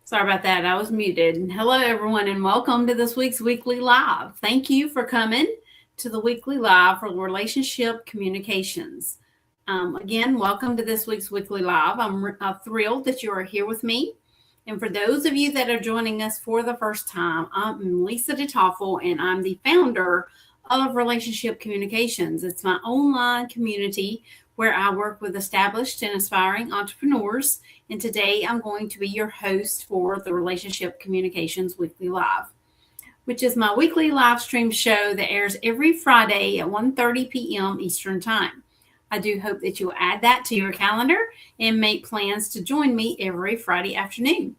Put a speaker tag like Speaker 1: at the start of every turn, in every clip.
Speaker 1: Sorry about that. I was muted. Hello, everyone, and welcome to this week's Weekly Live. Thank you for coming to the Weekly Live for Relationship Communications. Again, welcome to this week's Weekly Live. I'm thrilled that you are here with me. And for those of you that are joining us for the first time, I'm Lisa DeToffel, and I'm the founder of Relationship Communications. It's my online community where I work with established and aspiring entrepreneurs. And today I'm going to be your host for the Relationship Communications Weekly Live, which is my weekly live stream show that airs every Friday at 1:30 p.m. Eastern Time. I do hope that you'll add that to your calendar and make plans to join me every Friday afternoon.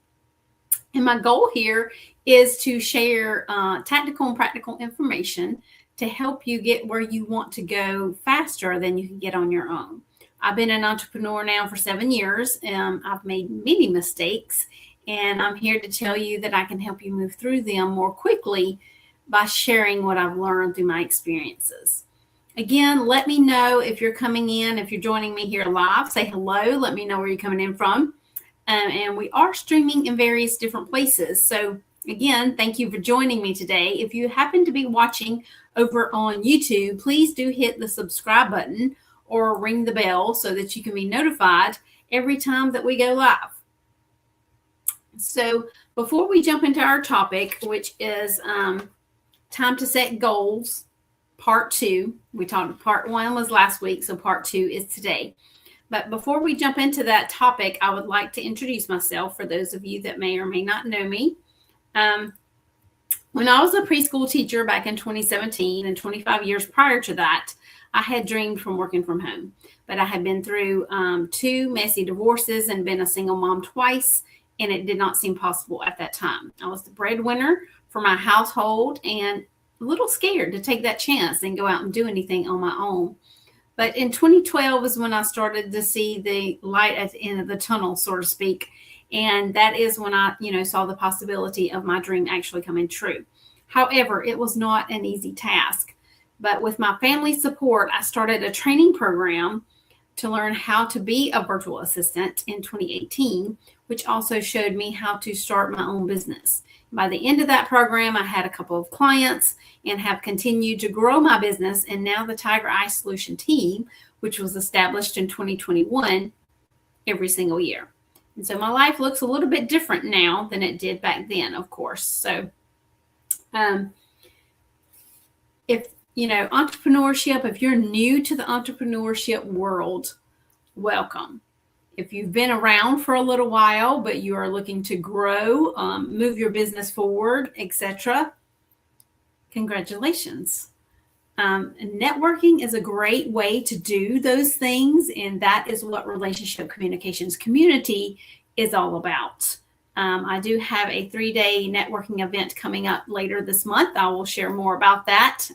Speaker 1: And my goal here is to share tactical and practical information to help you get where you want to go faster than you can get on your own. I've been an entrepreneur now for 7 years. I've made many mistakes, and I'm here to tell you that I can help you move through them more quickly by sharing what I've learned through my experiences. Again, let me know if you're coming in, if you're joining me here live, say hello, let me know where you're coming in from. And we are streaming in various different places. So again, thank you for joining me today. If you happen to be watching over on YouTube, please do hit the subscribe button or ring the bell so that you can be notified every time that we go live. So before we jump into our topic, which is time to set goals, part 2. We talked part 1 was last week, so part 2 is today. But before we jump into that topic, I would like to introduce myself for those of you that may or may not know me. When I was a preschool teacher back in 2017 and 25 years prior to that, I had dreamed from working from home. But I had been through 2 messy divorces and been a single mom twice, and it did not seem possible at that time. I was the breadwinner for my household and a little scared to take that chance and go out and do anything on my own. But in 2012 is when I started to see the light at the end of the tunnel, so to speak. And that is when I, saw the possibility of my dream actually coming true. However, it was not an easy task. But with my family's support, I started a training program to learn how to be a virtual assistant in 2018, which also showed me how to start my own business. By the end of that program, I had a couple of clients and have continued to grow my business. And now the Tiger Eye Solution team, which was established in 2021, every single year. And so my life looks a little bit different now than it did back then, of course. So entrepreneurship, if you're new to the entrepreneurship world, welcome. If you've been around for a little while, but you are looking to grow, move your business forward, etc., congratulations. Networking is a great way to do those things, and that is what Relationship Communications Community is all about. I do have a 3-day networking event coming up later this month. I will share more about that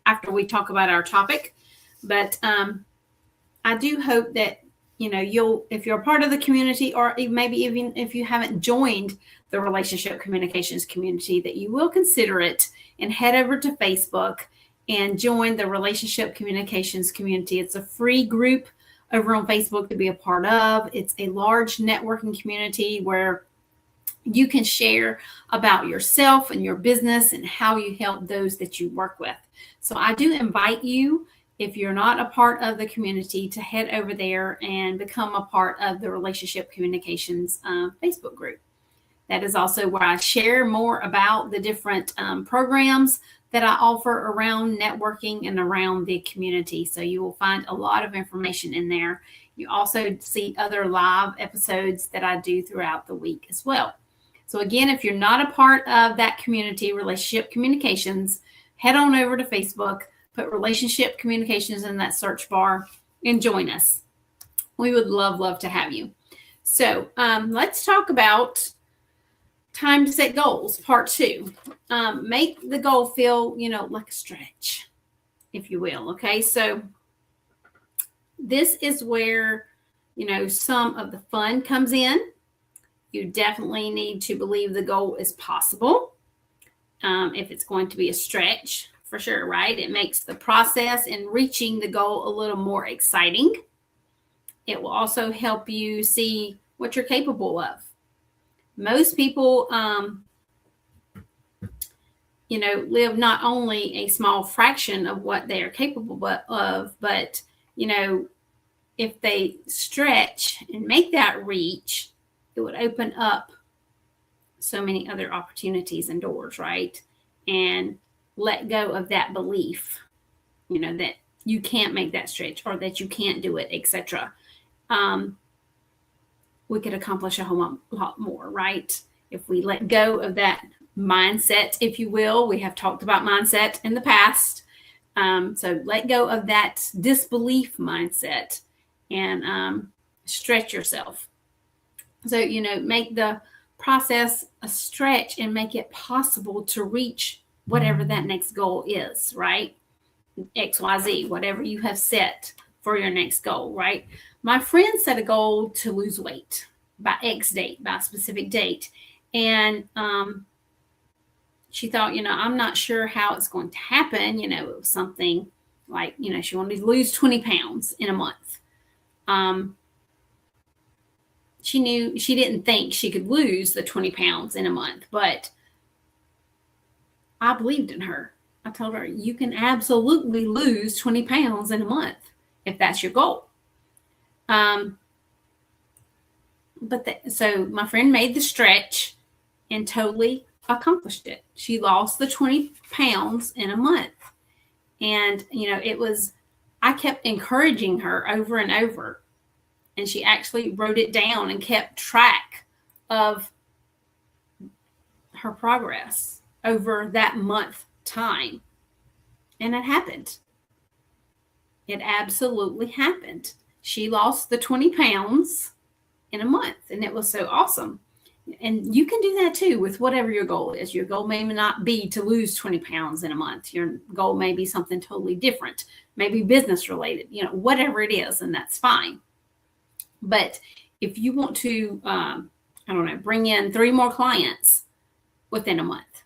Speaker 1: after we talk about our topic. But I do hope that if you're a part of the community, or maybe even if you haven't joined the Relationship Communications Community, that you will consider it and head over to Facebook and join the Relationship Communications Community. It's a free group over on Facebook to be a part of. It's a large networking community where you can share about yourself and your business and how you help those that you work with. So I do invite you, if you're not a part of the community, to head over there and become a part of the Relationship Communications Facebook group. That is also where I share more about the different programs that I offer around networking and around the community. So you will find a lot of information in there. You also see other live episodes that I do throughout the week as well. So again, if you're not a part of that community, Relationship Communications, head on over to Facebook, put Relationship Communications in that search bar, and join us. We would love to have you. So let's talk about time to set goals, part 2. Make the goal feel, like a stretch, if you will. Okay, so this is where, some of the fun comes in. You definitely need to believe the goal is possible. If it's going to be a stretch, for sure, right? It makes the process in reaching the goal a little more exciting. It will also help you see what you're capable of. Most people, live not only a small fraction of what they are capable of, but, if they stretch and make that reach, it would open up so many other opportunities and doors, right? And let go of that belief, that you can't make that stretch or that you can't do it, etc. We could accomplish a whole lot more, right? If we let go of that mindset, if you will. We have talked about mindset in the past. So let go of that disbelief mindset and stretch yourself. So, make the process a stretch and make it possible to reach whatever that next goal is, right? XYZ, whatever you have set for your next goal, right? My friend set a goal to lose weight by X date, by a specific date. And she thought, I'm not sure how it's going to happen. It was something like, she wanted to lose 20 pounds in a month. She didn't think she could lose the 20 pounds in a month, but I believed in her. I told her, you can absolutely lose 20 pounds in a month if that's your goal. So my friend made the stretch and totally accomplished it. She lost the 20 pounds in a month. And, I kept encouraging her over and over. And she actually wrote it down and kept track of her progress over that month time. And it happened. It absolutely happened. She lost the 20 pounds in a month, and it was so awesome. And you can do that too with whatever your goal is. Your goal may not be to lose 20 pounds in a month. Your goal may be something totally different, maybe business related, whatever it is, and that's fine. But if you want to, bring in 3 more clients within a month,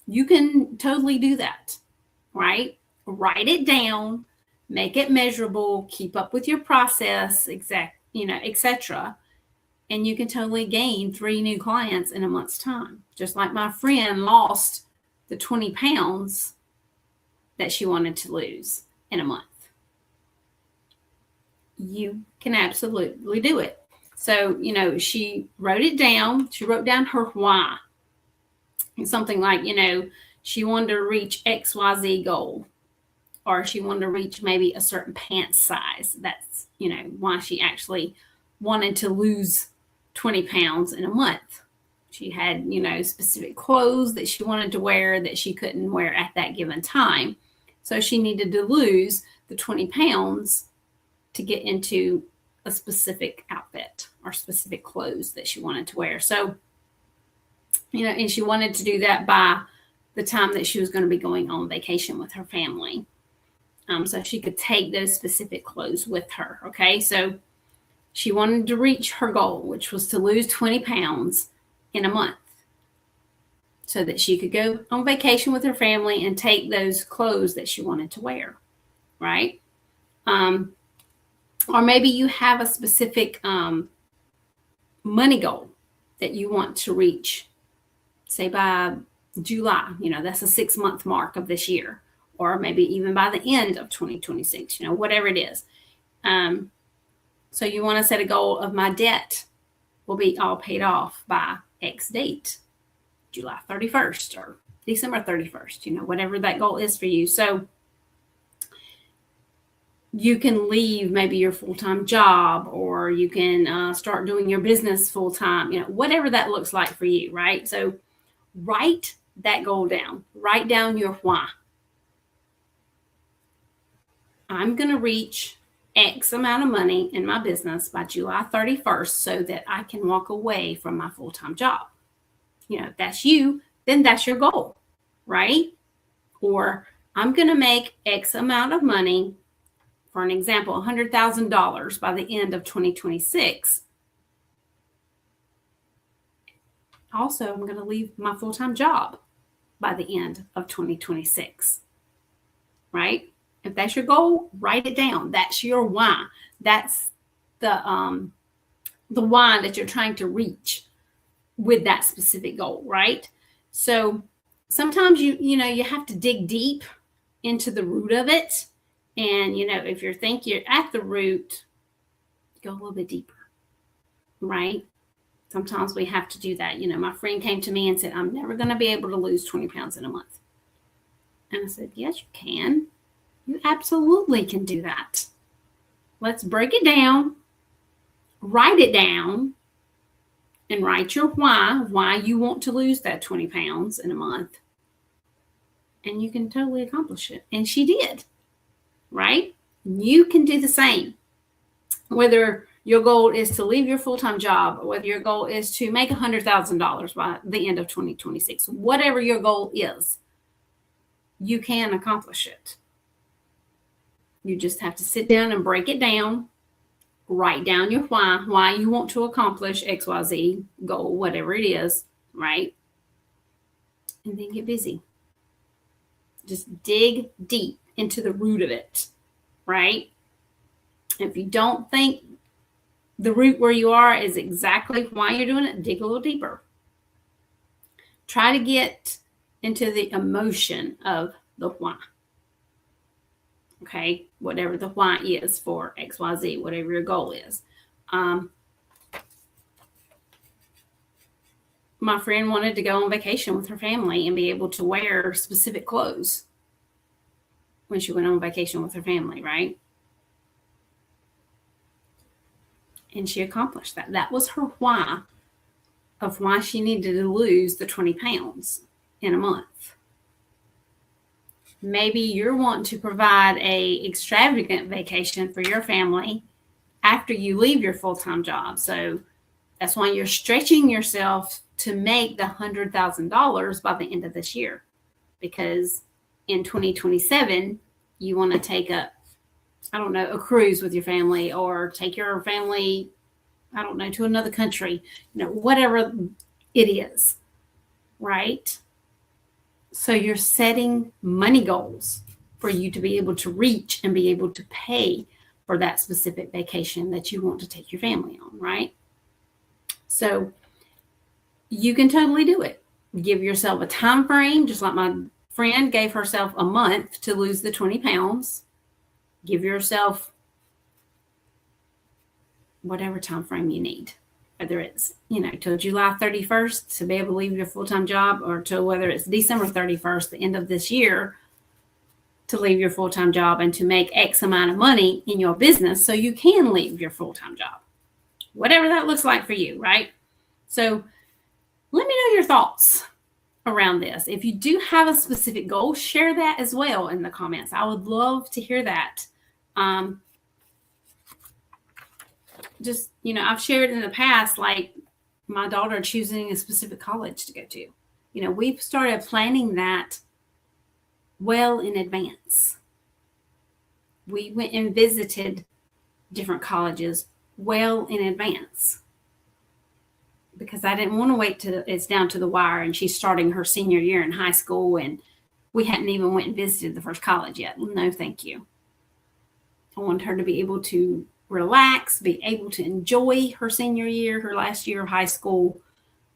Speaker 1: you can totally do that, right? Write it down, make it measurable, keep up with your process, etc. And you can totally gain 3 new clients in a month's time. Just like my friend lost the 20 pounds that she wanted to lose in a month. You can absolutely do it. So, she wrote it down. She wrote down her why. Something like, she wanted to reach XYZ goal, or she wanted to reach maybe a certain pant size. That's, why she actually wanted to lose 20 pounds in a month. She had, specific clothes that she wanted to wear that she couldn't wear at that given time. So she needed to lose the 20 pounds to get into a specific outfit or specific clothes that she wanted to wear. So, and she wanted to do that by the time that she was going to be going on vacation with her family. So she could take those specific clothes with her. Okay. So she wanted to reach her goal, which was to lose 20 pounds in a month so that she could go on vacation with her family and take those clothes that she wanted to wear. Right. Or maybe you have a specific money goal that you want to reach, say by July, that's a 6-month mark of this year, or maybe even by the end of 2026, whatever it is. So you want to set a goal of my debt will be all paid off by X date, July 31st or December 31st, whatever that goal is for you. So you can leave maybe your full-time job, or you can start doing your business full-time, whatever that looks like for you, right? So write that goal down. Write down your why. I'm going to reach X amount of money in my business by July 31st so that I can walk away from my full-time job. If that's you, then that's your goal, right? Or I'm going to make X amount of money, for an example, $100,000 by the end of 2026. Also, I'm going to leave my full-time job by the end of 2026, right? If that's your goal, write it down. That's your why. That's the why that you're trying to reach. with that specific goal, right? So sometimes you have to dig deep into the root of it. And, if you think you're at the root, go a little bit deeper, right? Sometimes we have to do that. My friend came to me and said, I'm never going to be able to lose 20 pounds in a month. And I said, yes, you can. You absolutely can do that. Let's break it down, write it down, and write your why you want to lose that 20 pounds in a month. And you can totally accomplish it. And she did, right? You can do the same. Whether your goal is to leave your full-time job, or whether your goal is to make $100,000 by the end of 2026, whatever your goal is, you can accomplish it. You just have to sit down and break it down, write down your why you want to accomplish XYZ goal, whatever it is, right? And then get busy. Just dig deep into the root of it, right? If you don't think the root where you are is exactly why you're doing it, dig a little deeper. Try to get into the emotion of the why. Okay, whatever the why is for XYZ, whatever your goal is. My friend wanted to go on vacation with her family and be able to wear specific clothes when she went on vacation with her family, right? And she accomplished that. That was her why of why she needed to lose the 20 pounds in a month. Maybe you're wanting to provide a extravagant vacation for your family after you leave your full-time job. So that's why you're stretching yourself to make the $100,000 by the end of this year. Because in 2027, you want to take a cruise with your family, or take your family, to another country, whatever it is, right? So you're setting money goals for you to be able to reach and be able to pay for that specific vacation that you want to take your family on, right? So you can totally do it. Give yourself a time frame, just like my friend gave herself a month to lose the 20 pounds. Give yourself whatever time frame you need, whether it's, till July 31st to be able to leave your full-time job, or to whether it's December 31st, the end of this year, to leave your full-time job and to make X amount of money in your business so you can leave your full-time job. Whatever that looks like for you, right? So let me know your thoughts around this. If you do have a specific goal, share that as well in the comments. I would love to hear that. I've shared in the past, like my daughter choosing a specific college to go to. We've started planning that well in advance. We went and visited different colleges well in advance, because I didn't want to wait till it's down to the wire and she's starting her senior year in high school and we hadn't even went and visited the first college yet. No, thank you. I wanted her to be able to relax, be able to enjoy her senior year, her last year of high school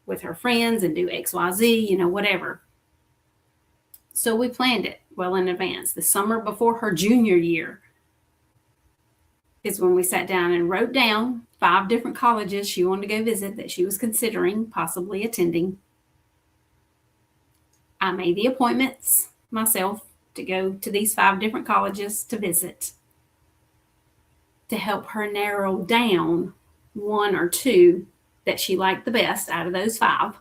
Speaker 1: with her friends, and do XYZ, whatever. So we planned it well in advance. The summer before her junior year is when we sat down and wrote down 5 different colleges she wanted to go visit that she was considering possibly attending. I made the appointments myself to go to these 5 different colleges to visit, to help her narrow down 1 or 2 that she liked the best out of those 5.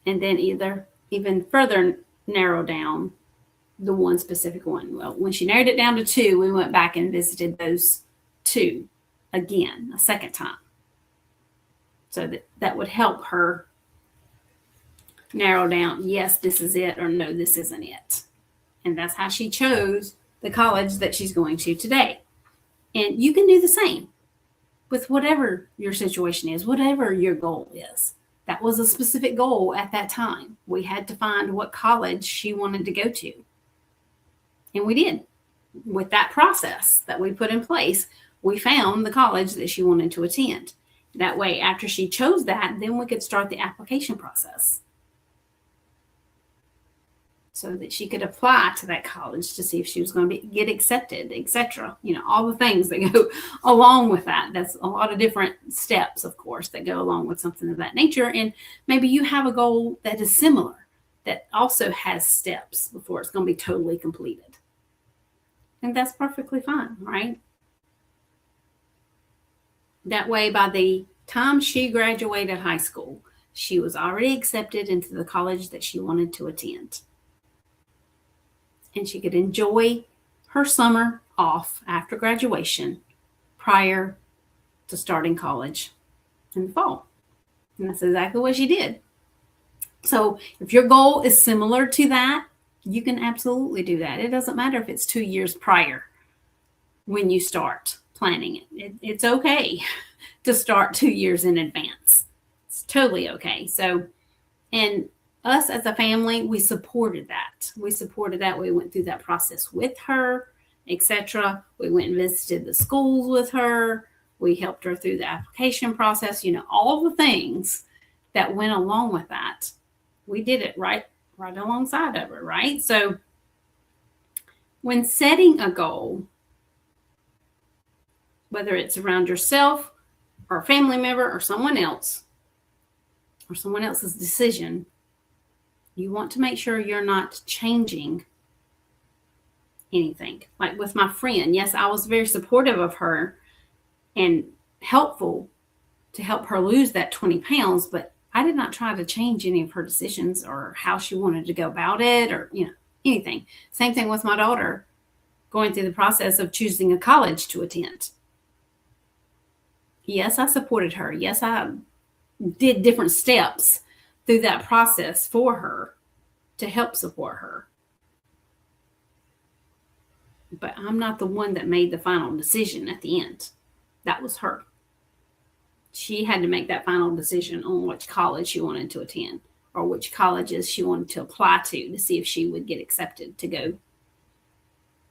Speaker 1: And then even further narrow down the one specific one. Well, when she narrowed it down to 2, we went back and visited those 2 again, a second time. So that would help her narrow down, yes, this is it, or no, this isn't it. And that's how she chose the college that she's going to today. And you can do the same with whatever your situation is, whatever your goal is. That was a specific goal at that time. We had to find what college she wanted to go to. And we did. With that process that we put in place, we found the college that she wanted to attend. That way, after she chose that, then we could start the application process so that she could apply to that college to see if she was going to get accepted, etc. All the things that go along with that. That's a lot of different steps, of course, that go along with something of that nature. And maybe you have a goal that is similar, that also has steps before it's going to be totally completed. And that's perfectly fine, right? That way, by the time she graduated high school, she was already accepted into the college that she wanted to attend. And she could enjoy her summer off after graduation prior to starting college in the fall. And that's exactly what she did. So if your goal is similar to that, you can absolutely do that. It doesn't matter if it's 2 years prior when you start planning it. It's okay to start 2 years in advance. It's totally okay. So, and us as a family, we supported that. We went through that process with her, etc. We went and visited the schools with her. We helped her through the application process. All the things that went along with that. We did it right alongside of her, right? So when setting a goal, whether it's around yourself or a family member or someone else, or someone else's decision, you want to make sure you're not changing anything. Like with my friend, yes, I was very supportive of her and helpful to help her lose that 20 pounds, but I did not try to change any of her decisions or how she wanted to go about it or, anything. Same thing with my daughter going through the process of choosing a college to attend. Yes, I supported her. Yes, I did different steps through that process for her to help support her. But I'm not the one that made the final decision at the end. That was her. She had to make that final decision on which college she wanted to attend or which colleges she wanted to apply to see if she would get accepted to go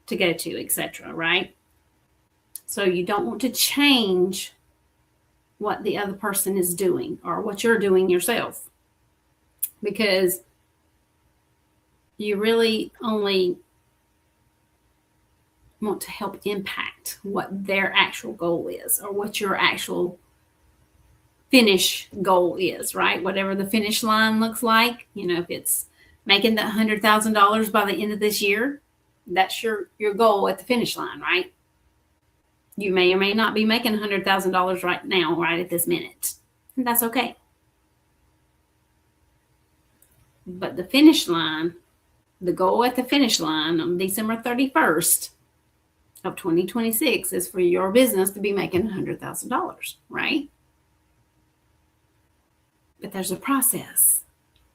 Speaker 1: to, etc. Right? So you don't want to change what the other person is doing or what you're doing yourself, because you really only want to help impact what their actual goal is or what your actual finish goal is, right? Whatever the finish line looks like, if it's making that $100,000 by the end of this year, that's your goal at the finish line, right? You may or may not be making $100,000 right now, right at this minute. And that's okay. But the finish line, the goal at the finish line on December 31st of 2026 is for your business to be making $100,000, right? But there's a process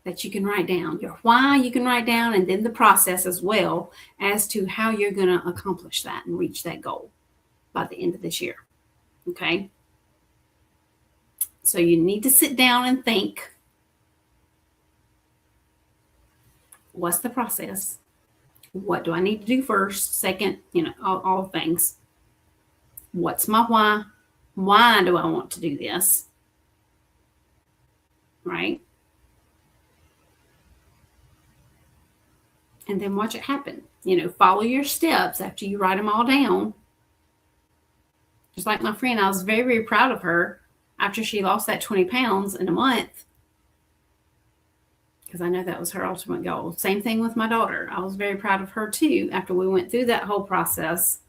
Speaker 1: that you can write down. Your why you can write down, and then the process as well as to how you're going to accomplish that and reach that goal by the end of this year. Okay? So you need to sit down and think, what's the process? What do I need to do first? Second, all things. What's my why? Why do I want to do this? Right? And then watch it happen. Follow your steps after you write them all down. Just like my friend, I was very, very proud of her after she lost that 20 pounds in a month, because I know that was her ultimate goal. Same thing with my daughter. I was very proud of her too after we went through that whole process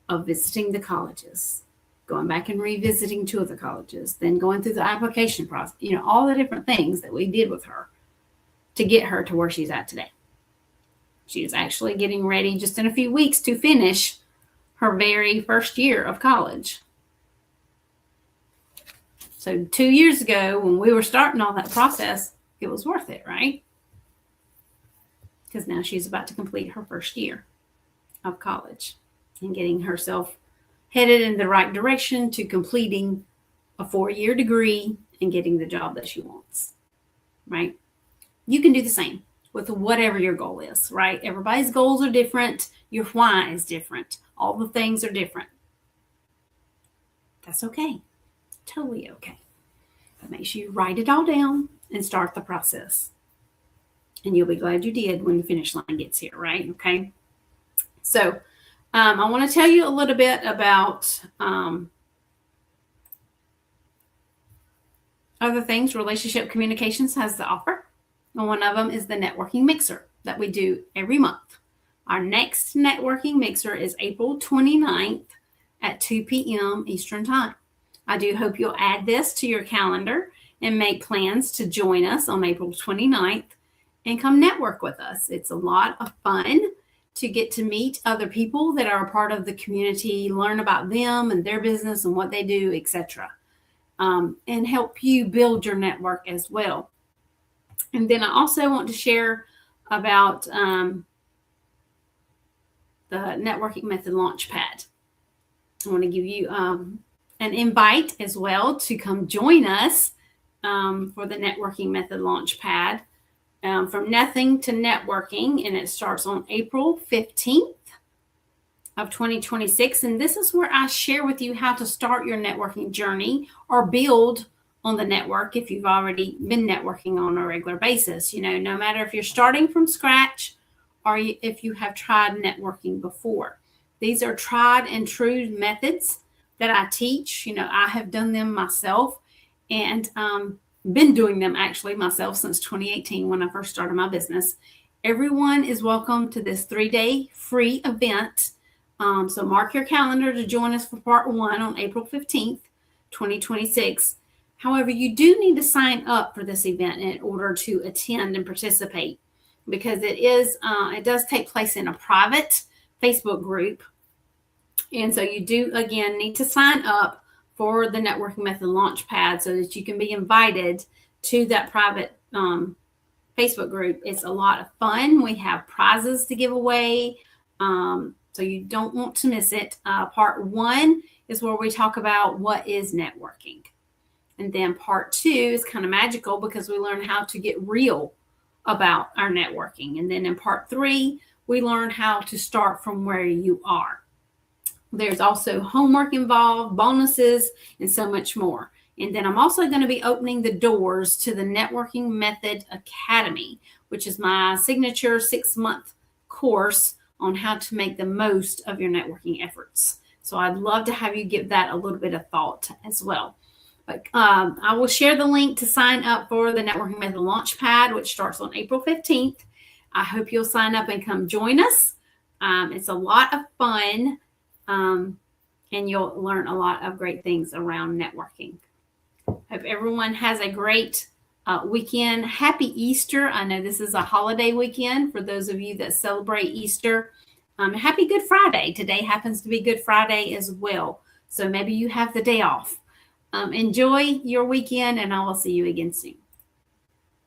Speaker 1: of visiting the colleges, going back and revisiting 2 of the colleges, then going through the application process, all the different things that we did with her to get her to where she's at today. She is actually getting ready just in a few weeks to finish her very first year of college. So 2 years ago, when we were starting all that process, it was worth it, right? Because now she's about to complete her first year of college and getting herself headed in the right direction to completing a 4-year degree and getting the job that she wants, right? You can do the same with whatever your goal is, right? Everybody's goals are different. Your why is different. All the things are different. That's okay. Totally okay. But make sure you write it all down and start the process. And you'll be glad you did when the finish line gets here, right? Okay. So I want to tell you a little bit about other things relationship communications has to offer. And one of them is the networking mixer that we do every month. Our next networking mixer is April 29th at 2 p.m. Eastern Time. I do hope you'll add this to your calendar and make plans to join us on April 29th and come network with us. It's a lot of fun to get to meet other people that are a part of the community, learn about them and their business and what they do, etc. And help you build your network as well. And then I also want to share about the Networking Method Launchpad. I want to give you an invite as well to come join us for the Networking Method Launchpad from nothing to networking, and it starts on April 15th of 2026. And this is where I share with you how to start your networking journey or build on the network if you've already been networking on a regular basis. You know, no matter if you're starting from scratch or if you have tried networking before. These are tried and true methods that I teach. You know, I have done them myself and been doing them actually myself since 2018 when I first started my business. Everyone is welcome to this 3-day free event. So mark your calendar to join us for part 1 on April 15th, 2026. However, you do need to sign up for this event in order to attend and participate because it does take place in a private Facebook group. And so you do, again, need to sign up for the Networking Method Launchpad so that you can be invited to that private Facebook group. It's a lot of fun. We have prizes to give away. So you don't want to miss it. Part 1 is where we talk about what is networking. And then part 2 is kind of magical because we learn how to get real about our networking. And then in part 3, we learn how to start from where you are. There's also homework involved, bonuses, and so much more. And then I'm also going to be opening the doors to the Networking Method Academy, which is my signature 6-month course on how to make the most of your networking efforts. So I'd love to have you give that a little bit of thought as well. But I will share the link to sign up for the Networking Method Launchpad, which starts on April 15th. I hope you'll sign up and come join us. It's a lot of fun, and you'll learn a lot of great things around networking. Hope everyone has a great weekend. Happy Easter. I know this is a holiday weekend for those of you that celebrate Easter. Happy Good Friday. Today happens to be Good Friday as well. So maybe you have the day off. Enjoy your weekend, and I will see you again soon.